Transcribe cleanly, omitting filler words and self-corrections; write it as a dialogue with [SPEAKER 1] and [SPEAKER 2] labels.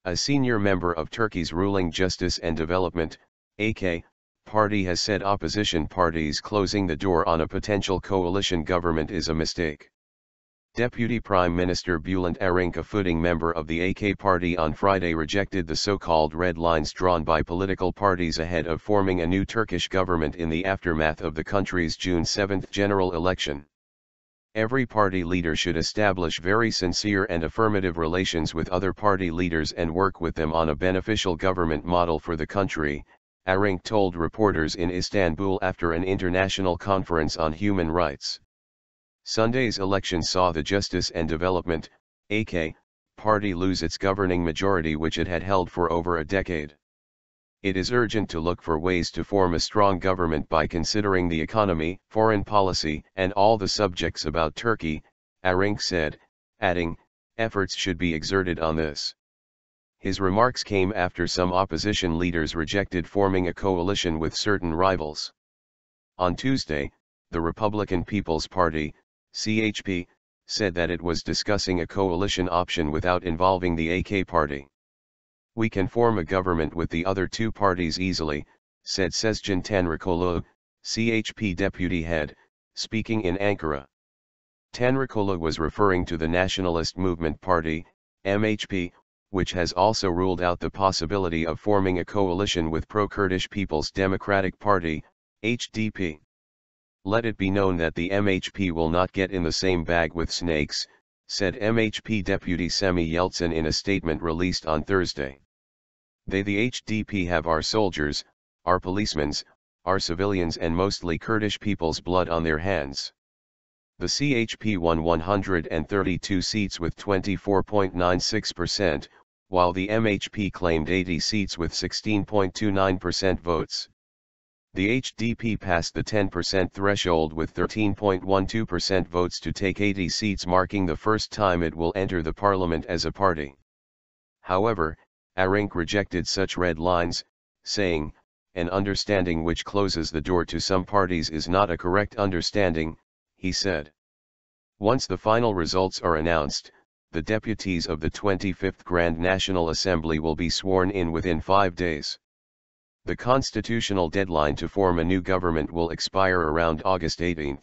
[SPEAKER 1] A senior member of Turkey's ruling Justice and Development (AK) party has said opposition parties closing the door on a potential coalition government is a mistake. Deputy Prime Minister Bulent Arinc, a fouding member of the AK party, on Friday rejected the so-called red lines drawn by political parties ahead of forming a new Turkish government in the aftermath of the country's June 7 general election. Every party leader should establish very sincere and affirmative relations with other party leaders and work with them on a beneficial government model for the country, Arinc told reporters in Istanbul after an international conference on human rights. Sunday's election saw the Justice and Development (AK) party lose its governing majority, which it had held for over a decade. It is urgent to look for ways to form a strong government by considering the economy, foreign policy, and all the subjects about Turkey, Arinc said, adding, efforts should be exerted on this. His remarks came after some opposition leaders rejected forming a coalition with certain rivals. On Tuesday, the Republican People's Party, CHP, said that it was discussing a coalition option without involving the AK party. We can form a government with the other two parties easily, said Sezgin Tanrıkolu, CHP deputy head, speaking in Ankara. Tanrıkolu was referring to the Nationalist Movement Party, MHP, which has also ruled out the possibility of forming a coalition with pro-Kurdish People's Democratic Party, HDP. Let it be known that the MHP will not get in the same bag with snakes, said MHP Deputy Semi Yeltsin in a statement released on Thursday. They, the HDP, have our soldiers, our policemen, our civilians and mostly Kurdish people's blood on their hands. The CHP won 132 seats with 24.96%, while the MHP claimed 80 seats with 16.29% votes. The HDP passed the 10% threshold with 13.12% votes to take 80 seats, marking the first time it will enter the parliament as a party. However, Arinc rejected such red lines, saying, an understanding which closes the door to some parties is not a correct understanding, he said. Once the final results are announced, the deputies of the 25th Grand National Assembly will be sworn in within 5 days. The constitutional deadline to form a new government will expire around August 18.